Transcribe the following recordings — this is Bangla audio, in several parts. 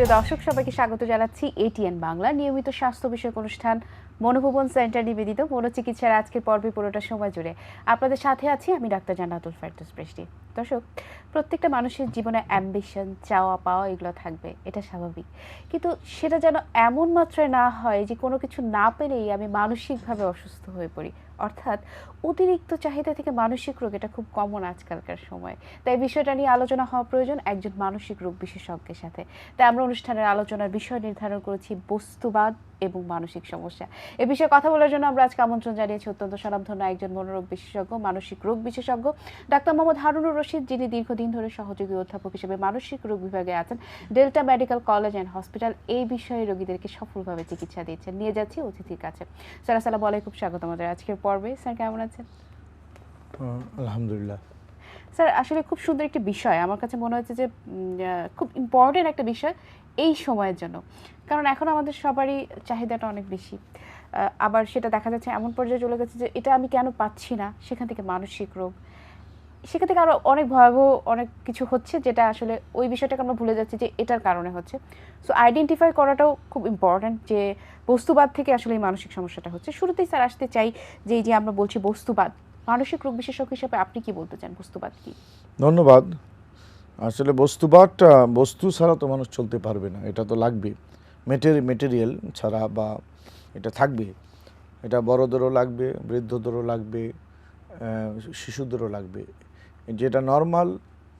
প্রিয় দর্শক সবাইকে স্বাগত জানাচ্ছি এটিএন বাংলা নিয়মিত স্বাস্থ্য বিষয়ক অনুষ্ঠান মনোভবন সেন্টার নিবেদিত মনোচিকিৎসার আজকের পর্বে পুরোটা সময় জুড়ে আপনাদের সাথে আছি আমি ডাক্তার জান্নাতুল ফেরদৌস বৃষ্টি। দর্শক, প্রত্যেকটা মানুষের জীবনে অ্যাম্বিশন, চাওয়া পাওয়া এগুলো থাকবে, এটা স্বাভাবিক। কিন্তু সেটা যেন এমন মাত্রায় না হয় যে কোনো কিছু না পেলেই আমি মানসিকভাবে অসুস্থ হয়ে পড়ি। অর্থাৎ অতিরিক্ত চাহিদা থেকে মানসিক রোগ, এটা খুব কমন আজকালকার সময়। তাই বিষয়টা নিয়ে আলোচনা হওয়া প্রয়োজন একজন মানসিক রোগ বিশেষজ্ঞের সাথে। তাই আমরা অনুষ্ঠানের আলোচনার বিষয় নির্ধারণ করেছি বস্তুবাদ এবং মানসিক সমস্যা। এ বিষয়ে কথা বলার জন্য আমরা আজকে আমন্ত্রণ জানিয়েছি অত্যন্ত স্বনামধন্য একজন মনোরোগ বিশেষজ্ঞ, মানসিক রোগ বিশেষজ্ঞ ডাক্তার মোহাম্মদ হারুনুর রশিদ, যিনি দীর্ঘদিন ধরে সহযোগী অধ্যাপক হিসেবে মানসিক রোগ বিভাগে আছেন delta medical college and hospital. এই বিষয়ে রোগীদেরকে সফলভাবে চিকিৎসা দিচ্ছেন। নিয়ে যাচ্ছি অতিথির কাছে। স্যার আসসালামু আলাইকুম, স্বাগত আমাদের আজকের পর্বে। স্যার কেমন আছেন? আলহামদুলিল্লাহ। স্যার আসলে খুব সুন্দর একটি বিষয়, আমার কাছে মনে হচ্ছে যে খুব ইম্পর্টেন্ট একটা বিষয় এই সময়ের জন্য। কারণ এখন আমাদের সবারই চাহিদাটা অনেক বেশি, আবার সেটা দেখা যাচ্ছে এমন পর্যায়ে চলে গেছে যে এটা আমি কেন পাচ্ছি না, সেখান থেকে মানসিক রোগ, সেখান থেকে আরও অনেক ভয়াবহ অনেক কিছু হচ্ছে, যেটা আসলে ওই বিষয়টাকে আমরা ভুলে যাচ্ছি যে এটার কারণে হচ্ছে। সো আইডেন্টিফাই করাটাও খুব ইম্পর্ট্যান্ট যে বস্তুবাদ থেকে আসলে এই মানসিক সমস্যাটা হচ্ছে। শুরুতেই স্যার আসতে চাই যে এই যে আমরা বলছি বস্তুবাদ, মানসিক রোগ বিশেষজ্ঞ হিসেবে আপনি কি বলতে চান, বস্তুবাদ কি? ধন্যবাদ। আসলে বস্তুবাদটা, বস্তু ছাড়া তো মানুষ চলতে পারবে না, এটা তো লাগবে। মেটেরিয়াল ছাড়া বা এটা থাকবে, এটা বড়দেরও লাগবে, বৃদ্ধদেরও লাগবে, শিশুদেরও লাগবে। যেটা নর্মাল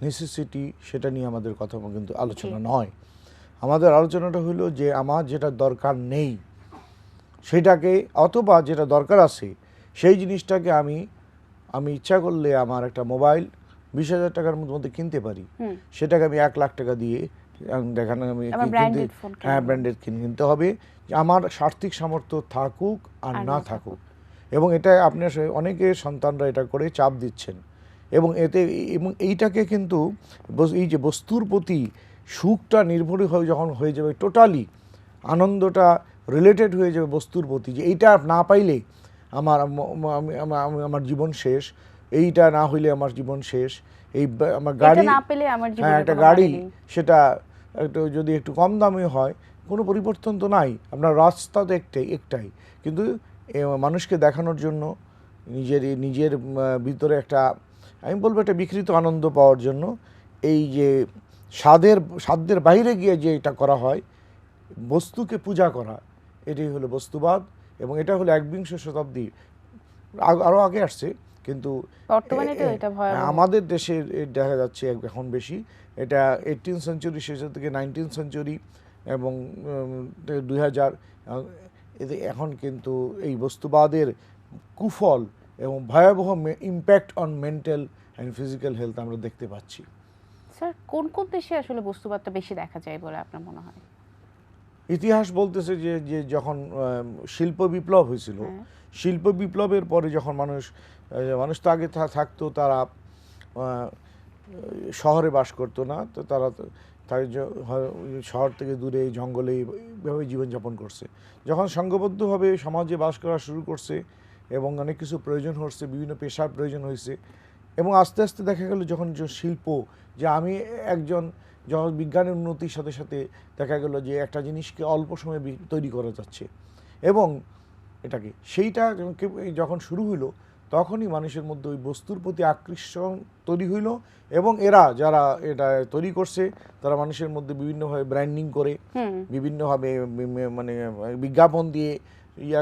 নেসেসিটি সেটা নিয়ে আমাদের কথা কিন্তু আলোচনা নয়। আমাদের আলোচনাটা হলো যে আমার যেটা দরকার নেই সেটাকে, অথবা যেটা দরকার আছে সেই জিনিসটাকে আমি ইচ্ছা করলে আমার একটা মোবাইল 20,000 টাকার মধ্যে কিনতে পারি, সেটাকে আমি 1 লাখ টাকা দিয়ে দেখানো আমি ব্র্যান্ডেড কিনতে হবে। আমার আর্থিক সামর্থ্য থাকুক আর না থাকুক। এবং এটা আপনার অনেকে সন্তানরা এটা করে চাপ দিচ্ছেন এবং এইটাকে কিন্তু এই যে বস্তুর প্রতি সুখটা নির্ভর যখন হয়ে যাবে, টোটালি আনন্দটা রিলেটেড হয়ে যাবে বস্তুর প্রতি, যে এইটা না পাইলে আমার জীবন শেষ, এইটা না হইলে আমার জীবন শেষ, এই আমার গাড়ি না পেলে আমার জীবন, একটা গাড়ি সেটা যদি একটু কম দামি হয় কোনো পরিবর্তন তো নাই, আপনার রাস্তা তো একটাই। কিন্তু মানুষকে দেখানোর জন্য, নিজের ভিতরে একটা, আমি বলবো একটা বিকৃত আনন্দ পাওয়ার জন্য, এই যে সাধ্যের বাইরে গিয়ে যে এটা করা হয়, বস্তুকে পূজা করা, এটাই হলো বস্তুবাদ। এবং এটা হলো 21শ শতাব্দী, আরও আগে আসছে, কিন্তু আমাদের দেশে দেখা যাচ্ছে এখন বেশি। এটা 18th সেঞ্চুরি শেষের থেকে 19th সেঞ্চুরি এবং 2000 এখন কিন্তু এই বস্তুবাদের কুফল এবং ভয়াবহ impact on mental and physical health আমরা দেখতে পাচ্ছি। স্যার কোন কোন দেশে আসলে বস্তুবাদটা বেশি দেখা যায় বলে আপনার মনে হয়? ইতিহাস বলতেছে যে যখন শিল্প বিপ্লব হয়েছিল, শিল্প বিপ্লবের পরে যখন মানুষ তো আগে থাকতো, তারা শহরে বাস করতো না, তো তারা শহর থেকে দূরে জঙ্গলে এইভাবে জীবনযাপন করছে। যখন সংঘবদ্ধভাবে সমাজে বাস করা শুরু করছে এবং অনেক কিছু প্রয়োজন হচ্ছে, বিভিন্ন পেশার প্রয়োজন হয়েছে, এবং আস্তে আস্তে দেখা গেল যখন শিল্প, যে আমি যখন বিজ্ঞানের উন্নতির সাথে সাথে দেখা গেল যে একটা জিনিসকে অল্প সময়ে তৈরি করা যাচ্ছে, এবং এটাকে সেইটা যখন শুরু হইলো, তখনই মানুষের মধ্যে ওই বস্তুর প্রতি আকর্ষণ তৈরি হইল। এবং যারা এটা তৈরি করছে, তারা মানুষের মধ্যে বিভিন্নভাবে ব্র্যান্ডিং করে, বিভিন্নভাবে মানে বিজ্ঞাপন দিয়ে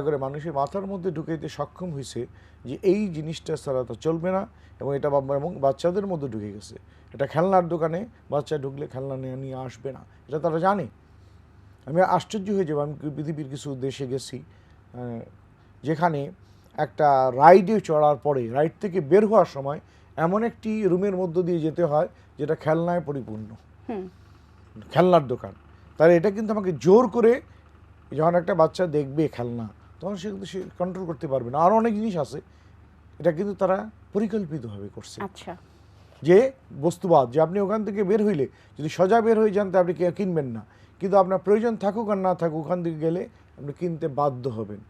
করে মানুষের মাথার মধ্যে ঢুকাইতে সক্ষম হয়েছে যে এই জিনিসটা ছাড়া তো চলবে না। এবং এটা এবং বাচ্চাদের মধ্যে ঢুকে গেছে। এটা খেলনার দোকানে বাচ্চা ঢুকলে খেলনা নিয়ে আসবে না, এটা তারা জানে। আমি আশ্চর্য হয়ে যাব, আমি পৃথিবীর কিছু দেশে গেছি যেখানে একটা রাইডে চড়ার পরে, রাইড থেকে বের হওয়ার সময় এমন একটি রুমের মধ্য দিয়ে যেতে হয় যেটা খেলনায় পরিপূর্ণ, খেলনার দোকান। তাহলে এটা কিন্তু আমাকে জোর করে, যখন একটা বাচ্চা দেখবে খেলনা, তখন সে কিন্তু কন্ট্রোল করতে পারবে না। আরও অনেক জিনিস আছে, এটা কিন্তু তারা পরিকল্পিতভাবে করছে। আচ্ছা, যে বস্তুবাদ, যে আপনি ওখান থেকে বের হইলে যদি সোজা বের হয়ে যান, তা আপনি কিনবেন না, কিন্তু আপনার প্রয়োজন থাকুক আর না থাকুক, ওখান থেকে গেলে আপনি কিনতে বাধ্য হবেন।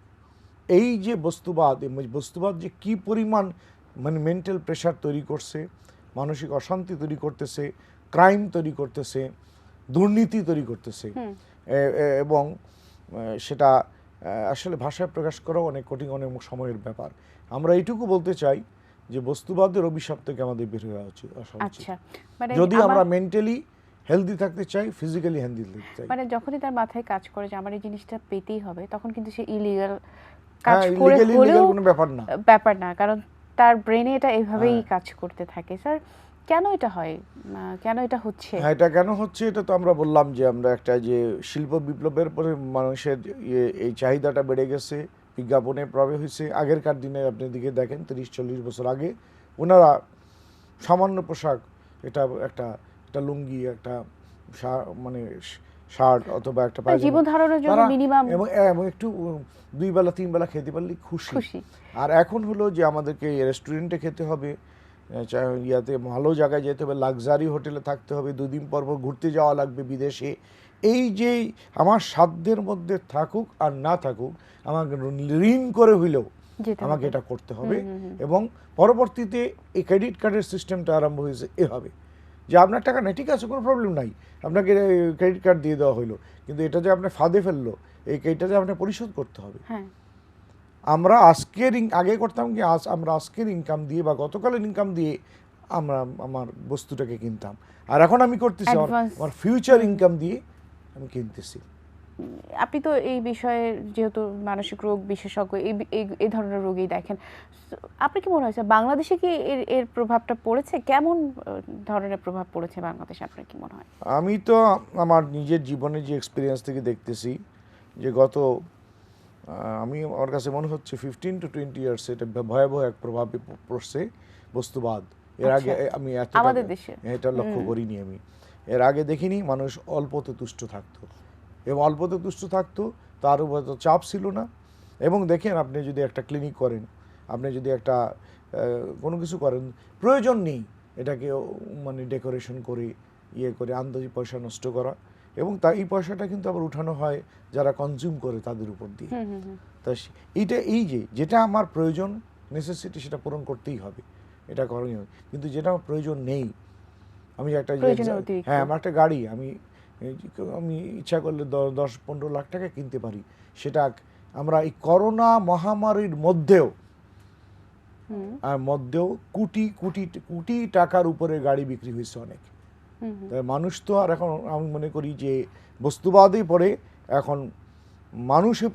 এই যে বস্তুবাদ যে কি পরিমাণ মানে মেন্টাল প্রেশার তৈরি করছে, মানসিক অশান্তি তৈরি করতেছে, ক্রাইম তৈরি করতেছে, দুর্নীতি তৈরি করতেছে এবং সেটা আসলে ভাষায় প্রকাশ করাও অনেক কঠিন, অনেক সময়ের ব্যাপার। আমরা এইটুকু বলতে চাই যে বস্তুবাদের অভিশাপ থেকে আমাদের বের হয়ে আসা উচিত। আচ্ছা, মানে যদি আমরা মেন্টালি হেলদি থাকতে চাই, ফিজিক্যালি হেলদি থাকতে চাই, মানে যখনই তার মাথায় কাজ করে যে আমার এই জিনিসটা পেতেই হবে, তখন কিন্তু সে ইলিগাল কাজ করে ইলিগালি হলেও কোনো ব্যাপার না, কারণ তার ব্রেনে এটা এভাবেই কাজ করতে থাকে। স্যার, কেন এটা হয়, কেন এটা হচ্ছে? হ্যাঁ, এটা কেন হচ্ছে এটা তো আমরা বললাম যে আমরা একটা যে শিল্প বিপ্লবের পরে মানুষের এই চাহিদাটা বেড়ে গেছে, বিজ্ঞাপনে প্রবেশ হয়েছে। আগেরকার দিনে আপনি দিকে দেখেন 30-40 বছর আগে ওনারা সামান্য পোশাক, এটা একটা একটা লুঙ্গি, একটা মানে শার্ট অথবা একটা পায়জামা, জীবন ধারণের জন্য মিনিমাম এবং একটু 2 বেলা 3 বেলা খেতে পারলে খুশি। আর এখন হলো যে আমাদেরকে রেস্টুরেন্টে খেতে হবে, ইয়াতে ভালো জায়গায় যেতে হবে, লাক্সারি হোটেলে থাকতে হবে, 2 দিন পর পর ঘুরতে যাওয়া লাগবে বিদেশে। এই যে আমার সাধ্যের মধ্যে থাকুক আর না থাকুক, আমাকে ঋণ করে হইলেও আমাকে এটা করতে হবে। এবং পরবর্তীতে এই ক্রেডিট কার্ডের সিস্টেমটা আরম্ভ হয়েছে এভাবে যে আপনার টাকা নেই, ঠিক আছে, কোনো প্রবলেম নাই, আপনাকে ক্রেডিট কার্ড দিয়ে দেওয়া হলো, কিন্তু এটা যে আপনি ফাঁদে ফেললো, এই ক্রেডিটটা যে আপনি পরিশোধ করতে হবে। আমরা আগে করতাম কি, আমরা আজকের ইনকাম দিয়ে বা গতকালের ইনকাম দিয়ে আমরা আমার বস্তুটাকে কিনতাম, আর এখন আমি করতেছি আমার ফিউচার ইনকাম দিয়ে আমি কিনতেছি। আপনি তো এই বিষয়ে যেহেতু মানসিক রোগ বিশেষজ্ঞ, এই ধরনের রোগী দেখেন, আপনি কি মনে হয়েছে বাংলাদেশে কি এর প্রভাবটা পড়েছে? কেমন ধরনের প্রভাব পড়েছে বাংলাদেশে, আপনার কি মনে হয়? আমি তো আমার নিজের জীবনে যে এক্সপিরিয়েন্স থেকে দেখতেছি যে আমার কাছে মনে হচ্ছে 15 to 20 ইয়ার্স এটা ভয়াবহ এক প্রভাবে পড়ছে বস্তুবাদ। এর আগে আমি এটা লক্ষ্য করিনি। আমি এর আগে দেখিনি মানুষ অল্পতে তুষ্ট থাকতো, এবং অল্পতে তুষ্ট থাকতো, তার উপর তো চাপ ছিল না। এবং দেখেন, আপনি যদি একটা ক্লিনিক করেন, আপনি যদি একটা কোনো কিছু করেন, প্রয়োজন নেই এটাকে মানে ডেকোরেশন করে করে আন্দাজি পয়সা নষ্ট করা, এবং এই পয়সাটা কিন্তু আবার উঠানো হয় যারা কনজিউম করে তাদের উপর দিয়ে। তা যেটা আমার প্রয়োজন, নেসেসিটি, সেটা পূরণ করতেই হবে, এটা করণীয়। কিন্তু যেটা আমার প্রয়োজন নেই, আমি আমার একটা গাড়ি আমি ইচ্ছা করলে 10-15 লাখ টাকা কিনতে পারি, সেটা আমরা এই করোনা মহামারীর মধ্যেও কোটি কোটি কোটি টাকার উপরে গাড়ি বিক্রি হয়েছে অনেক। তাই মানুষ তো আর এখন, আমি মনে করি যে বস্তুবাদই পড়ে এখন মানুষে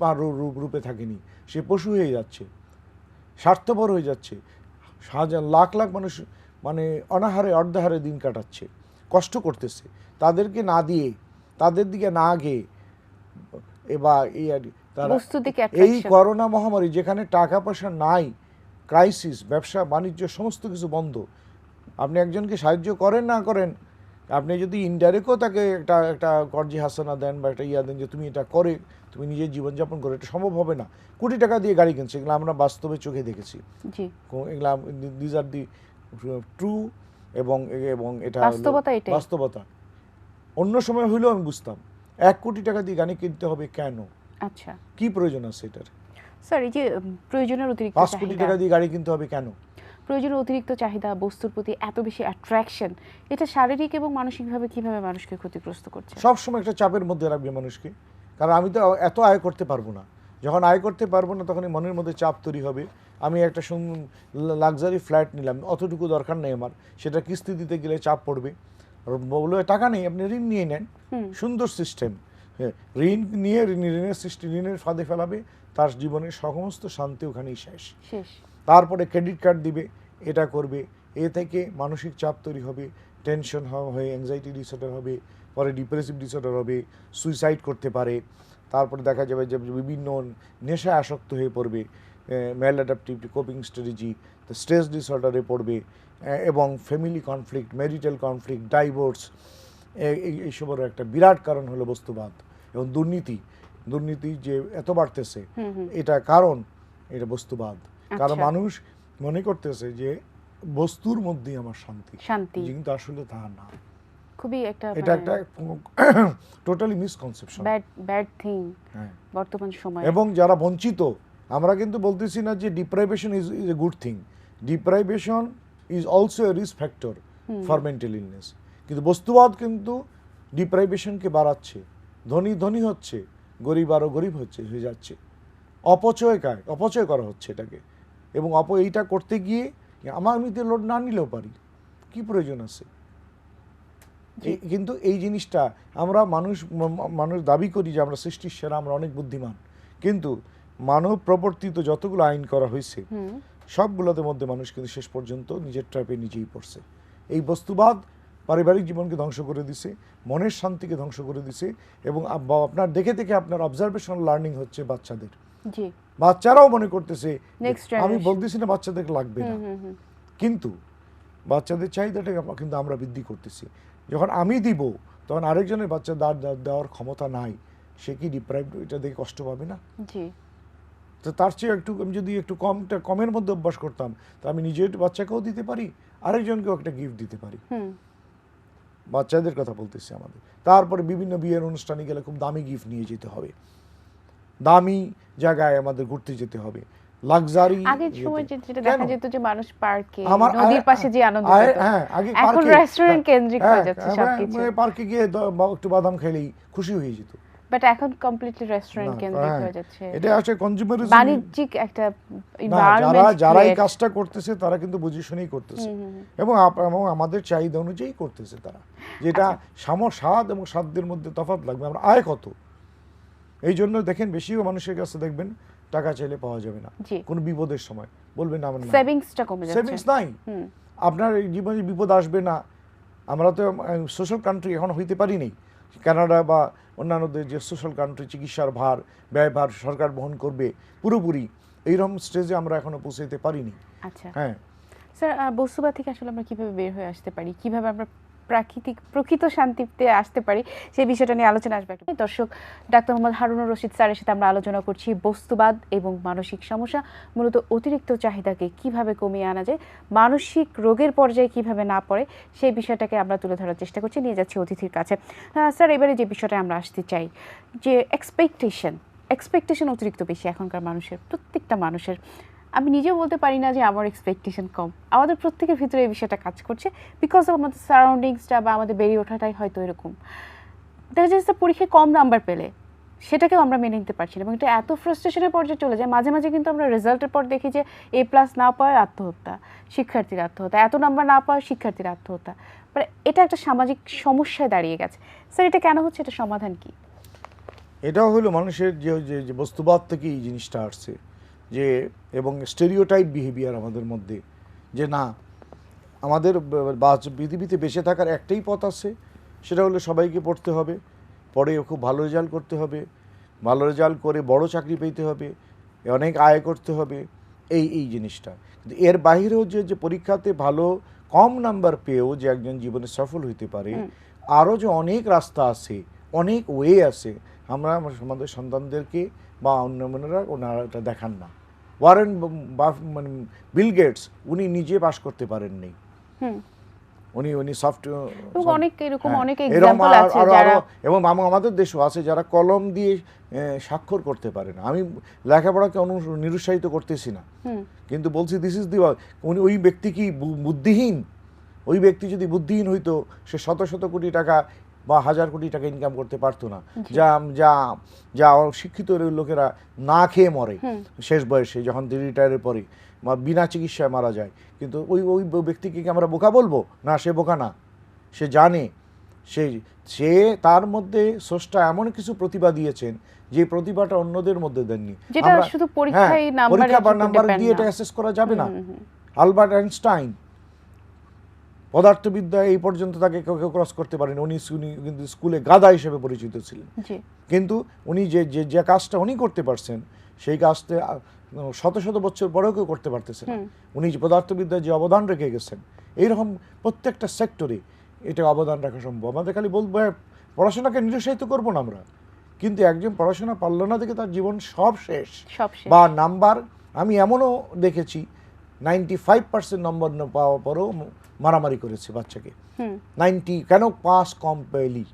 রূপে থাকেনি, সে পশু হয়ে যাচ্ছে, স্বার্থপর হয়ে যাচ্ছে। লাখ লাখ মানুষ মানে অনাহারে অর্ধাহারে দিন কাটাচ্ছে, কষ্ট করতেছে, তাদেরকে না দিয়ে, তাদের দিকে না গিয়ে এই করোনা মহামারী যেখানে টাকা পয়সা নাই, ক্রাইসিস, ব্যবসা বাণিজ্য সমস্ত কিছু বন্ধ, আপনি একজনকে সাহায্য করেন না করেন, আপনি যদি ইনডাইরেক্টও তাকে একটা কর্জি হাসানা দেন বা একটা দেন যে তুমি এটা করে তুমি নিজের জীবনযাপন করো, এটা সম্ভব হবে না। কোটি টাকা দিয়ে গাড়ি কিনছে, এগুলো আমরা বাস্তবে চোখে দেখেছি, এগুলা দিজ আর দি ট্রু, এবং এটা বাস্তবতা। অন্য সময় হইলেও আমি বুঝতাম 1 কোটি টাকা দিয়ে গাড়ি কিনতে হবে কেন, আচ্ছা, কি প্রয়োজন আছে এটার? স্যার, এই যে প্রয়োজনের অতিরিক্ত 5 কোটি টাকা দিয়ে গাড়ি কিনতে হবে কেন? প্রয়োজনের অতিরিক্ত চাহিদা, বস্তুর প্রতি এত বেশি অ্যাট্রাকশন, এটা শারীরিক এবং মানসিকভাবে কিভাবে মানুষকে ক্ষতিগ্রস্ত করছে? সবসময় একটা চাপের মধ্যে রাখবে মানুষকে, কারণ আমি তো এত আয় করতে পারবো না। যখন আয় করতে পারবো না, তখন মনের মধ্যে চাপ তৈরি হবে। আমি একটা লাক্সারি ফ্ল্যাট নিলাম, অতটুকু দরকার নেই আমার, সেটা কিস্তি দিতে গেলে চাপ পড়বে। বললো টাকা নেই, আপনি ঋণ নিয়ে নেন, সুন্দর সিস্টেম। ঋণ নিয়ে ঋণের ফাঁদে ফেলাবে, তার জীবনের সমস্ত শান্তি ওখানেই শেষ। তারপরে ক্রেডিট কার্ড দিবে, এটা করবে, এ থেকে মানসিক চাপ তৈরি হবে, টেনশন হয়ে অ্যাংজাইটি ডিসঅর্ডার হবে, পরে ডিপ্রেসিভ ডিসঅর্ডার হবে, সুইসাইড করতে পারে। তারপরে দেখা যাবে যে বিভিন্ন নেশায় আসক্ত হয়ে পড়বে, ম্যাল অ্যাডাপটিভ কোপিং স্ট্র্যাটেজি, স্ট্রেস ডিসঅর্ডারে পড়বে, এবং family conflict, marital conflict, divorce, এইসবের একটা বিরাট কারণ হলো বস্তুবাদ। এবং দুর্নীতি যে এত বাড়তেছে, এটা কারণ এটা বস্তুবাদ। কারণ মানুষ মনে করতেছে যে বস্তুর মধ্যেই আমার শান্তি, কিন্তু আসলে তা না। এটা একটা টোটালি মিসকনসেপশন, ব্যাড থিং বর্তমান সময়ে। এবং যারা বঞ্চিত, আমরা কিন্তু বলতেছি না যে deprivation is a good thing, deprivation is also a risk factor for mental illness. কিন্তু বস্তুবাদ কিন্তু ডিপ্রাইভেশনকে বাড়াচ্ছে, ধনী ধনী হচ্ছে, গরিব আরও গরিব হয়ে যাচ্ছে। অপচয় করা হচ্ছে এটাকে, এবং এইটা করতে গিয়ে আমি তো লোড না নিলেও পারি, কি প্রয়োজন আছে? কিন্তু এই জিনিসটা আমরা মানুষ দাবি করি যে আমরা সৃষ্টির সেরা, আমরা অনেক বুদ্ধিমান, কিন্তু মানব প্রবর্তিত যতগুলো আইন করা হয়েছে সবগুলোদের মধ্যে মানুষ কিন্তু শেষ পর্যন্ত নিজের ট্র্যাপে নিজেই পড়ছে। এই বস্তুবাদ পারিবারিক জীবনকে ধ্বংস করে দিছে, মনের শান্তিকে ধ্বংস করে দিছে, এবং আপনার দেখে দেখে আপনার অবজারভেশনাল লার্নিং হচ্ছে বাচ্চাদের। বাচ্চারাও মনে করতেছে, আমি বলতেছি না বাচ্চাদের লাগবে না, কিন্তু বাচ্চাদের চাহিদাটা কিন্তু আমরা বৃদ্ধি করতেছি। যখন আমি দিব তখন আরেকজনের বাচ্চা দেওয়ার ক্ষমতা নাই, সে কি ডিপ্রাইভড, এটা দেখে কষ্ট পাবে না? তো তার চেয়ে আমি যদি একটু কমের মধ্যে অভ্যাস করতাম, তো আমি নিজের বাচ্চাকেও দিতে পারি, আরেকজনকেও একটা গিফট দিতে পারি। বাচ্চাদের কথা বলতেছি আমাদের। তারপরে বিভিন্ন বিয়ের অনুষ্ঠানে গেলে খুব দামি গিফট নিয়ে যেতে হবে, দামি জায়গায় আমাদের ঘুরতে যেতে হবে, লাক্সারি। আগের সময় যেটা দেখা যেত যে মানুষ পার্কে, নদীর পাশে যে আনন্দ পেত, এখন রেস্টুরেন্ট কেন্দ্রিক হয়ে যাচ্ছে সবকিছু। পার্কে গিয়ে একটু বাদাম খেলেই খুশি হয়ে যেত, বাট এখন কমপ্লিটলি রেস্টুরেন্ট কেন্দ্রিক হয়ে যাচ্ছে। এটা আসলে কনজিউমারিজম, বাণিজ্যিক একটা এনভায়রনমেন্ট। যারা এই কাজটা করতেছে তারা কিন্তু বুঝে শুনেই করতেছে, এবং আমাদের চাহিদা অনুযায়ী করতেছে তারা, যেটা স্বাদ এবং সাধ্যের মধ্যে তফাৎ লাগবে। আমরা আয় কত, এই জন্য দেখেন বেশিও মানুষের কাছে দেখবেন টাকা চাইলে পাওয়া যাবে না, কোনো বিপদের সময় বলবেন আমার সেভিংসটা কমে যাচ্ছে, সেভিংস নাই, আপনার জীবনে বিপদ আসবে না। আমরা তো সোশ্যাল কান্ট্রি এখন হইতে পারিনি, কানাডা বা অন্যান্য যে সোশ্যাল কান্ট্রি, চিকিৎসার ব্যয়ভার সরকার বহন করবে পুরোপুরি, এইরকম স্টেজে আমরা এখনো পৌঁছাইতে পারিনি। আচ্ছা হ্যাঁ স্যার, বস্তুবাদ থেকে আসলে আমরা কিভাবে বের হয়ে আসতে পারি, কিভাবে আমরা প্রকৃত শান্তিতে আসতে পারি, সেই বিষয়টা নিয়ে আলোচনা আসবে। দর্শক, ডাক্তার মোহাম্মদ হারুনুর রশিদ স্যারের সাথে আমরা আলোচনা করছি বস্তুবাদ এবং মানসিক সমস্যা, মূলত অতিরিক্ত চাহিদাকে কিভাবে কমিয়ে আনা যায়, মানসিক রোগের পর্যায়ে কিভাবে না পড়ে, সেই বিষয়টাকে আমরা তুলে ধরার চেষ্টা করছি। নিয়ে যাচ্ছি অতিথির কাছে। স্যার, এবারে যে বিষয়টা আমরা আসতে চাই, যে এক্সপেকটেশন অতিরিক্ত বেশি এখনকার মানুষের, প্রত্যেকটা মানুষের। আমি নিজেও বলতে পারি না যে আমার এক্সপেকটেশন কম, আমাদের প্রত্যেকের ভিতরে এই বিষয়টা কাজ করছে, বিকজ অফ আমাদের সারাউন্ডিংসটা বা আমাদের বেড়ে ওঠাটাই হয়তো এরকম। দেখা যাচ্ছে পরীক্ষায় কম নাম্বার পেলে সেটাকেও আমরা মেনে নিতে পারছি না, এবং এটা এত ফ্রাস্ট্রেশনের পর্যায়ে চলে যায়। মাঝে মাঝে কিন্তু আমরা রেজাল্টের পর দেখি যে A+ না পাওয়ায় আত্মহত্যা, শিক্ষার্থীর আত্মহত্যা, এত নাম্বার না পাওয়ায় শিক্ষার্থীর আত্মহত্যা। মানে এটা একটা সামাজিক সমস্যায় দাঁড়িয়ে গেছে। স্যার, এটা কেন হচ্ছে, এটা সমাধান কি? এটাও হলো মানুষের যে বস্তুবাদ থেকে এই জিনিসটা আসছে, যে এবং স্টেরিওটাইপ বিহেভিয়ার আমাদের মধ্যে, যে না আমাদের পৃথিবীতে বেঁচে থাকার একটাই পথ আছে, সেটা হলো সবাইকে পড়তে হবে, পড়ে খুব ভালো রেজাল্ট করতে হবে, ভালো রেজাল্ট করে বড় চাকরি পেতে হবে, অনেক আয় করতে হবে, এই জিনিসটা। কিন্তু এর বাইরেও যে পরীক্ষাতে ভালো কম নাম্বার পেয়েও যে একজন জীবনে সফল হইতে পারে, আরও যে অনেক রাস্তা আছে, অনেক ওয়ে আছে, আমরা আমাদের সন্তানদেরকে বা ওনারা এটা দেখান না। ওয়ারেন মানে বিল গেটস উনি নিজে পাস করতে পারেননি, উনি এবং আমাদের দেশও আছে যারা কলম দিয়ে স্বাক্ষর করতে পারে না। আমি লেখাপড়াকে নিরুৎসাহিত করতেছি না, কিন্তু বলছি দিস ইজ দি, উনি ওই ব্যক্তি কি বুদ্ধিহীন? ওই ব্যক্তি যদি বুদ্ধিহীন হইতো, সে শত শত কোটি টাকা বা হাজার কোটি টাকা ইনকাম করতে পারতো না। যা শিক্ষিত লোকেরা না খেয়ে মরে শেষ বয়সে, যখন রিটায়ারের পরে বিনা চিকিৎসায় মারা যায়। কিন্তু ওই ব্যক্তিকে কি আমরা বোকা বলবো? না, সে বোকা না, সে জানে, সে তার মধ্যে স্রষ্টা এমন কিছু প্রতিভা দিয়েছেন যে প্রতিভাটা অন্যদের মধ্যে দেননি। পরীক্ষা বা নাম্বার দিয়ে এটা অ্যাসেস করা যাবে না। আলবার্ট আইনস্টাইন পদার্থবিদ্যা এই পর্যন্ত তাকে কেউ ক্রস করতে পারেনি, উনি কিন্তু স্কুলে গাধা হিসেবে পরিচিত ছিলেন, কিন্তু উনি যে কাজটা উনি করতে পারছেন, সেই কাজটা শত শত বছর পরেও কেউ করতে পারতেছে না। উনি যে পদার্থবিদ্যায় যে অবদান রেখে গেছেন, এইরকম প্রত্যেকটা সেক্টরে এটা অবদান রাখা সম্ভব। আমাদের খালি বলবো পড়াশোনাকে নিরুৎসাহিত করবো না আমরা, কিন্তু একজন পড়াশোনা পারলো না দেখে তার জীবন সব শেষ। বা নাম্বার, আমি এমনও দেখেছি 95% নম্বর পাওয়ার পরেও মারামারি করেছে বাচ্চাকে, 90 কেন পাস কম পেলি,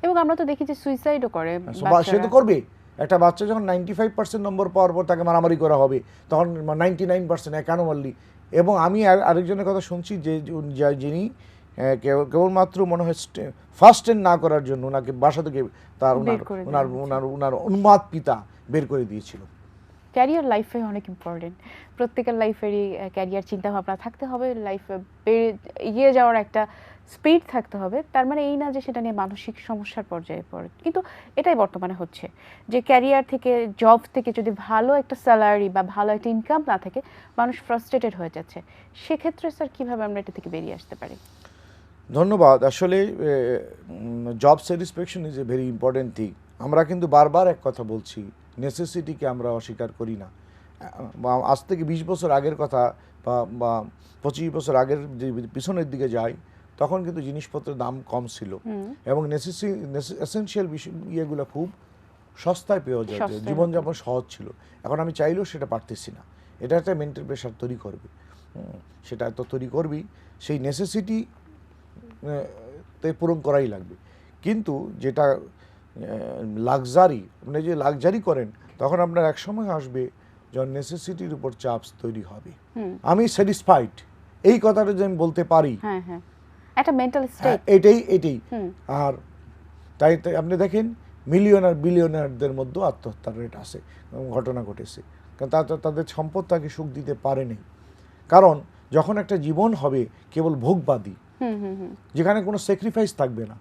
এবং আমরা তো দেখি যে সুইসাইডও করে। সে তো করবে, একটা বাচ্চা যখন 95% নম্বর পাওয়ার পর তাকে মারামারি করা হবে, তখন 99% কেন মারলি। এবং আমি আরেকজনের কথা শুনছি যে যিনি কেবলমাত্র মনে হয় ফার্স্ট এন্ড না করার জন্য ওনাকে বাসা থেকে তার বের করে দেওয়া ওনার উন্মাদ পিতা বের করে দিয়েছিল। ক্যারিয়ার লাইফে অনেক ইম্পর্টেন্ট। প্রত্যেকের লাইফেরই ক্যারিয়ার চিন্তা ভাবনা থাকতে হবে, লাইফে এগিয়ে যাওয়ার একটা স্পিড থাকতে হবে। তার মানে এই না যে সেটা নিয়ে মানসিক সমস্যার পর্যায়ে পড়ে, কিন্তু এটাই বর্তমানে হচ্ছে যে ক্যারিয়ার থেকে, জব থেকে যদি ভালো একটা স্যালারি বা ভালো একটা ইনকাম না থাকে, মানুষ ফ্রাস্ট্রেটেড হয়ে যাচ্ছে। সেক্ষেত্রে স্যার কীভাবে আমরা এটা থেকে বেরিয়ে আসতে পারি? ধন্যবাদ। আসলে job satisfaction is a very important thing. আমরা কিন্তু বারবার এক কথা বলছি, নেসেসিটিকে আমরা অস্বীকার করি না। আজ থেকে 20 বছর আগের কথা বা 25 বছর আগের যে পিছনের দিকে যাই, তখন কিন্তু জিনিসপত্রের দাম কম ছিল এবং এসেনশিয়াল ইয়েগুলো খুব সস্তায় পেয়ে যায়, জীবনযাপন সহজ ছিল। এখন আমি চাইলেও সেটা পারতেছি না। এটা একটা মেন্টাল প্রেশার তৈরি করবে, সেটা তো তৈরি করবেই। সেই নেসেসিটি পূরণ করাই লাগবে। কিন্তু যেটা লাক্সারি, আপনি যে লাক্সারি করেন, তখন আপনার এক সময় আসবে যখন নেসেসিটির উপর চাপ তৈরি হবে। আমি স্যাটিসফাইড, এই কথাটা যে আমি বলতে পারি, একটা মেন্টাল স্টেট, এটাই। আর তাই আপনি দেখেন মিলিয়নার বিলিয়নারদের মধ্যে আত্মহত্যার রেট আছে, ঘটনা ঘটেছে। কারণ তাদের সম্পদ তাকে সুখ দিতে পারেনি। কারণ যখন একটা জীবন হবে কেবল ভোগবাদী, যেখানে কোনো স্যাক্রিফাইস থাকবে না,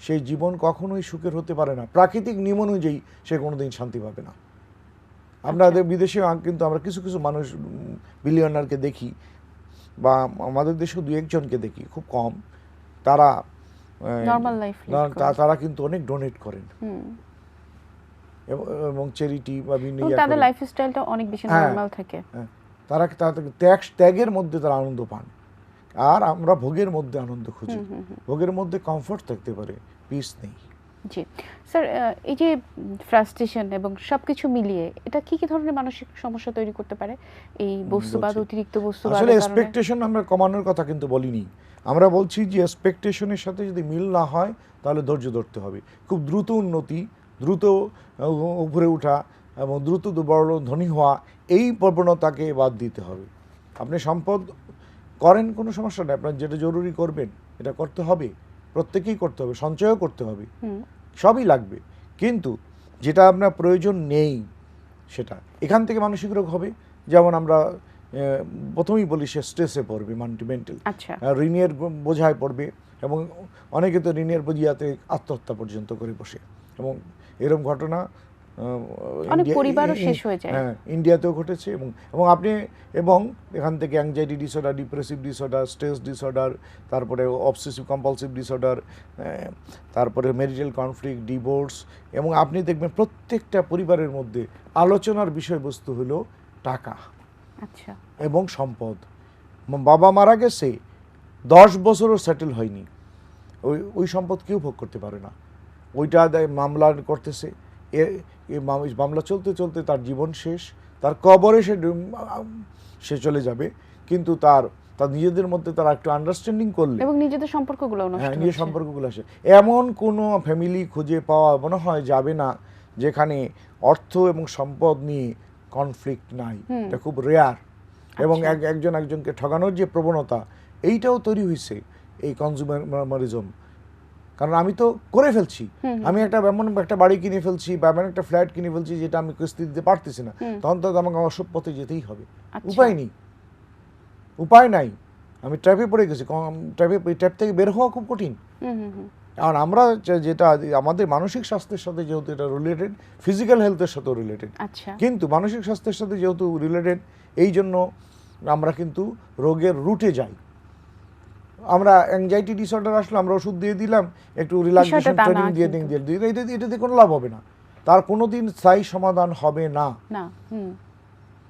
সেই জীবন কখনোই সুখের হতে পারে না। প্রাকৃতিক নিয়ম অনুযায়ী সে কোনোদিন শান্তি পাবে না। আপনাদের বিদেশে কিন্তু আমরা কিছু কিছু মানুষ বিলিয়নারকে দেখি, বা আমাদের দেশেও 2-1 জনকে দেখি, খুব কম, তারা তারা কিন্তু অনেক ডোনেট করেন এবং চ্যারিটি বা বিভিন্ন তাদের লাইফস্টাইলটা অনেক বেশি নরমাল থাকে। তারা ত্যাগের মধ্যে তারা আনন্দ পান। আর আমরা ভোগের মধ্যে আনন্দ খুঁজি। ভোগের মধ্যে কমফোর্ট থাকতে পারে, পিস নেই। জি স্যার, এই যে ফ্রাস্ট্রেশন এবং সবকিছু মিলিয়ে এটা কি কি ধরনের মানসিক সমস্যা তৈরি করতে পারে? এই বস্তুবাদ, অতিরিক্ত বস্তুবাদ, আসলে এক্সপেকটেশন আমরা কমানোর কথা কিন্তু বলিনি। আমরা বলছি যে এক্সপেকটেশনের সাথে যদি মিল না হয়, তাহলে ধৈর্য ধরতে হবে। খুব দ্রুত উন্নতি, দ্রুত উপরে ওঠা এবং দ্রুত বড় ধনী হওয়া, এই প্রবণতাকে বাদ দিতে হবে। আপনি সম্পদ করেন, কোনো সমস্যা নেই, আপনার যেটা জরুরি করবেন, এটা করতে হবে, প্রত্যেকেই করতে হবে, সঞ্চয়ও করতে হবে, সবই লাগবে। কিন্তু যেটা আপনার প্রয়োজন নেই, সেটা এখান থেকে মানসিক রোগ হবে। যেমন আমরা প্রথমেই বলি, সে স্ট্রেসে পড়বে, মেন্টাল, ঋণের বোঝায় পড়বে, এবং অনেকে তো ঋণের বোঝাতে আত্মহত্যা পর্যন্ত করে বসে, এবং এরকম ঘটনা ইন্ডিয়াতেও ঘটেছে। এবং আপনি এখান থেকে anxiety disorder, depressive disorder, stress disorder, তারপরে অবসেসিভ কম্পালসিভ ডিসঅর্ডার, তারপরে ম্যারিটাল কনফ্লিক্ট, ডিভোর্স, এবং আপনি দেখবেন প্রত্যেকটা পরিবারের মধ্যে আলোচনার বিষয়বস্তু হলো টাকা এবং সম্পদ। বাবা মারা গেছে, 10 বছরও সেটেল হয়নি, ওই সম্পদ কেউ ভোগ করতে পারে না। ওইটা মামলা করতেছে, মামলা চলতে চলতে তার জীবন শেষ, তার কবরে সে চলে যাবে। কিন্তু তার নিজেদের মধ্যে তারা একটু আন্ডারস্ট্যান্ডিং করলে, এবং নিজেদের সম্পর্কগুলো আসে। এমন কোনো ফ্যামিলি খুঁজে পাওয়া মনে হয় যাবে না যেখানে অর্থ এবং সম্পদ নিয়ে কনফ্লিক্ট নাই। এটা খুব রেয়ার। এবং একজনকে ঠগানোর যে প্রবণতা, এইটাও তৈরি হয়েছে এই কনজিউমারিজম। কারণ আমি তো করে ফেলছি, আমি এমন একটা বাড়ি কিনে ফেলছি বা এমন একটা ফ্ল্যাট কিনে ফেলছি যেটা আমি কিস্তি দিতে পারতেছি না, তখন তো আমাকে অসৎ পথে যেতেই হবে। উপায় নাই। আমি ট্র্যাপে পড়ে গেছি, ট্র্যাপ থেকে বের হওয়া খুব কঠিন। কারণ আমরা যেটা আমাদের মানসিক স্বাস্থ্যের সাথে যেহেতু এটা রিলেটেড, ফিজিক্যাল হেলথের সাথেও রিলেটেড, কিন্তু মানসিক স্বাস্থ্যের সাথে যেহেতু রিলেটেড, এই জন্য আমরা কিন্তু রোগের রুটে যাই। আমরা অ্যাংজাইটি ডিসঅর্ডার আসলে আমরা ওষুধ দিয়ে দিলাম, একটু রিল্যাক্সেশন ট্রেনিং দিয়ে এটাতে কোনো লাভ হবে না, তার কোনোদিন স্থায়ী সমাধান হবে না।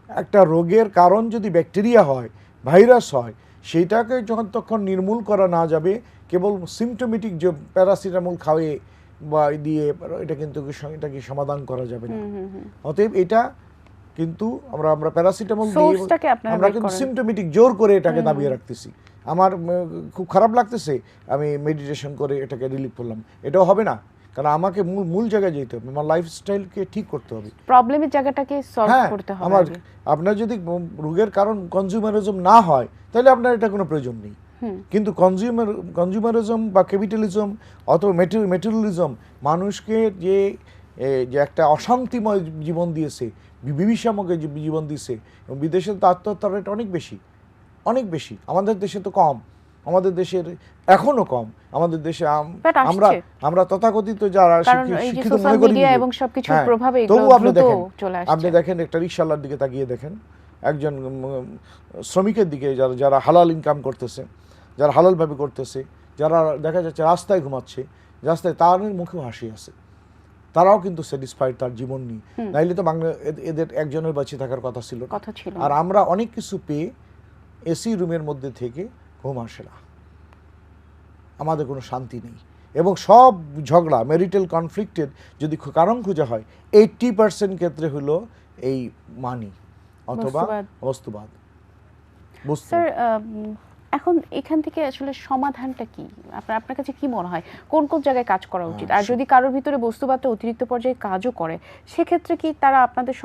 একটা রোগের কারণ যদি ব্যাকটেরিয়া হয়, ভাইরাস হয়, সেইটাকে তখন নির্মূল করা না যাবে কেবল সিমটোমেটিক যে প্যারাসিটামল খাওয়ে বা দিয়ে, এটা কিন্তু এটাকে সমাধান করা যাবে না। অতএব এটা কিন্তু আমরা প্যারাসিটামল দিয়ে আমরা কিন্তু সিমটোমেটিক জোর করে এটাকে দাবিয়ে রাখতেছি। আমার খুব খারাপ লাগতেছে, আমি মেডিটেশন করে এটাকে রিলিফ করলাম, এটাও হবে না। কারণ আমাকে মূল জায়গায় যেতে হবে, আমার লাইফস্টাইলকে ঠিক করতে হবে, প্রবলেমের জায়গাটাকে সলভ করতে হবে। আপনার যদি রোগের কারণ কনজিউমারিজম না হয়, তাহলে আপনার এটা কোনো প্রয়োজন নেই। কিন্তু কনজিউমারিজম বা ক্যাপিটালিজম অথবা মেটেরিয়ালিজম মানুষকে যে যে একটা অশান্তিময় জীবন দিয়েছে, বিভীষিকাময় জীবন দিয়েছে, এবং বিদেশে তো আত্মহত্যার রেট অনেক বেশি, অনেক বেশি। আমাদের দেশে তো কম, আমাদের দেশের এখনো কম। আমাদের দেশে But আমরা আসছে। আমরা তথাকথিত যারা কারণ এই যে শিক্ষিত সোশ্যাল মনে করি মিডিয়া নিজে, এবং সবকিছুর হ্যাঁ, প্রভাবে এগুলো তবুও আপনি দ্রুত দেখেন, চলে আপনি আসছে। দেখেন একটা রিকশাওয়ালার দিকে তাকিয়ে দেখেন, একজন শ্রমিকের দিকে, যারা যারা হালাল ইনকাম করতেছে, যারা হালালভাবে করতেছে, যারা দেখা যাচ্ছে রাস্তায় ঘুমাচ্ছে, রাস্তায় তাদের মুখেও হাসি আছে, তারাও কিন্তু স্যাটিসফাইড তার জীবন নিয়ে। নাইলে তো বাংলা এদের একজনের বাঁচে থাকার কথা ছিল না। কথা ছিল। আর আমরা অনেক কিছু পেয়ে এসি রুমের মধ্যে থেকে ঘুম আসে না, আমাদের কোনো শান্তি নেই। এবং সব ঝগড়া, ম্যারিটাল কনফ্লিক্টের যদি কারণ খোঁজা হয়, 80% ক্ষেত্রে হলো এই মানি অথবা বস্তুবাদ। বস্তুবাদ। বস্তু স্যার এখন এখান থেকে আসলে সমাধানটা কি? আপনার কাছে কি মনে হয় কোন কোন জায়গায় কাজ করা উচিত? আর যদি কারোর ভিতরে বস্তুবাদটা অতিরিক্ত পর্যায়ে কাজও করে, সেক্ষেত্রে কি তারা আপনাদের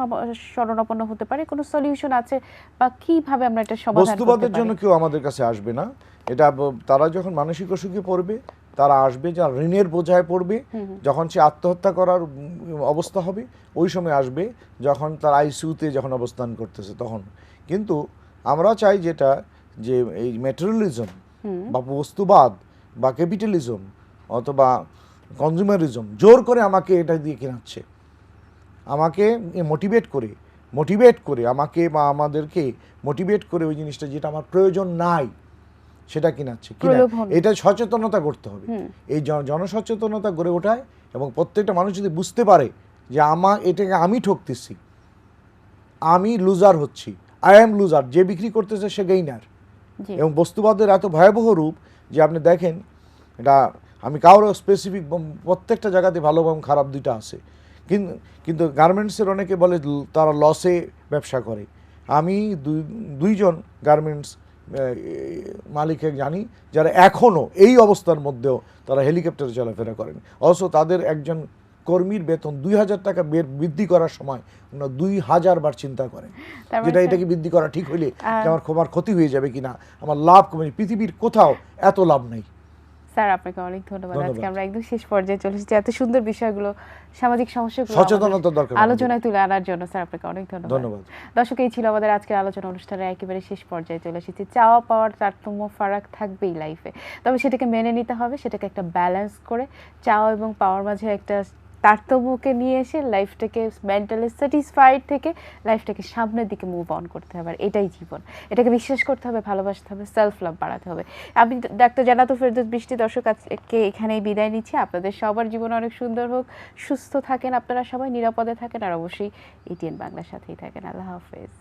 শরণাপন্ন হতে পারে? কোনো সলিউশন আছে বা কিভাবে আমরা এটা সমাধান করতে বস্তুবাদের পারি? জন্য কেউ আমাদের কাছে আসবে না। এটা তারা যখন মানসিক অসুখে পড়বে, তারা আসবে, যা ঋণের বোঝায় পড়বে, যখন সে আত্মহত্যা করার অবস্থা হবে, ওই সময় আসবে, যখন তার আইসিইউতে যখন অবস্থান করতেছে তখন। কিন্তু আমরা চাই যেটা, যে এই ম্যাটেরিয়ালিজম বা বস্তুবাদ বা ক্যাপিটালিজম অথবা কনজিউমারিজম জোর করে আমাকে এটা দিয়ে কেনাচ্ছে, আমাকে মোটিভেট করে আমাকে বা আমাদেরকে মোটিভেট করে ওই জিনিসটা যেটা আমার প্রয়োজন নাই সেটা কিনাচ্ছে। প্রলোভন। এটা সচেতনতা করতে হবে। এই জনসচেতনতা গড়ে ওঠায়, এবং প্রত্যেকটা মানুষ যদি বুঝতে পারে যে এটাকে আমি ঠকতেছি, আমি লুজার হচ্ছি, আই অ্যাম লুজার, যে বিক্রি করতেছে সে গেইনার। জি। এবং বস্তুবাদের এত ভয়াবহ রূপ যে আপনি দেখেন, এটা আমি কারো স্পেসিফিক, প্রত্যেকটা জায়গাতে ভালো এবং খারাপ দুইটা আছে। কিন্তু গার্মেন্টসের অনেকে বলে তারা লসে ব্যবসা করে। আমি দুইজন গার্মেন্টস মালিককে জানি যারা এখনও এই অবস্থার মধ্যেও তারা হেলিকপ্টারে চলাফেরা করেন, অবশ্য তাদের একজন কর্মীর বেতন 2000 টাকা বৃদ্ধি করার সময় ওনারা 2000 বার চিন্তা করেন, তার মানে যেটা এটাকে বৃদ্ধি করা ঠিক হইলে আমার ক্ষতি হয়ে যাবে কিনা, আমার লাভ কমে। পৃথিবীর কোথাও এত লাভ নেই। স্যার আপনাকে অনেক ধন্যবাদ। ধন্যবাদ। আজকে আমরা একদম শেষ পর্যায়ে চলে এসেছি, এত সুন্দর বিষয়গুলো, সামাজিক সমস্যাগুলো সচেতনতা দরকার আমাদের। আলোচনায় তুলে আনার জন্য স্যার আপনাকে অনেক ধন্যবাদ। ধন্যবাদ। দর্শক, এই ছিল আমাদের আজকের আলোচনা অনুষ্ঠানের একেবারে শেষ পর্যায়ে চলে এসেছি। চাওয়া পাওয়ার তারতম্য ফারাক থাকবেই লাইফে, তবে সেটাকে মেনে নিতে হবে, সেটাকে একটা ব্যালেন্স করে চাওয়া এবং পাওয়ার মাঝে একটা তারতম্যকে নিয়ে এসে লাইফটাকে মেন্টালি স্যাটিসফাইড থেকে লাইফটাকে সামনের দিকে মুভ অন করতে হবে। আর এটাই জীবন, এটাকে বিশ্বাস করতে হবে, ভালোবাসতে হবে, সেলফ লাভ বাড়াতে হবে। আমি ডাক্তার জান্নাতুল ফেরদৌস বৃষ্টি, দর্শক আজকে এখানেই বিদায় নিচ্ছি। আপনাদের সবার জীবন অনেক সুন্দর হোক, সুস্থ থাকেন আপনারা সবাই, নিরাপদে থাকেন, আর অবশ্যই এটিএন বাংলার সাথেই থাকেন। আল্লাহ হাফেজ।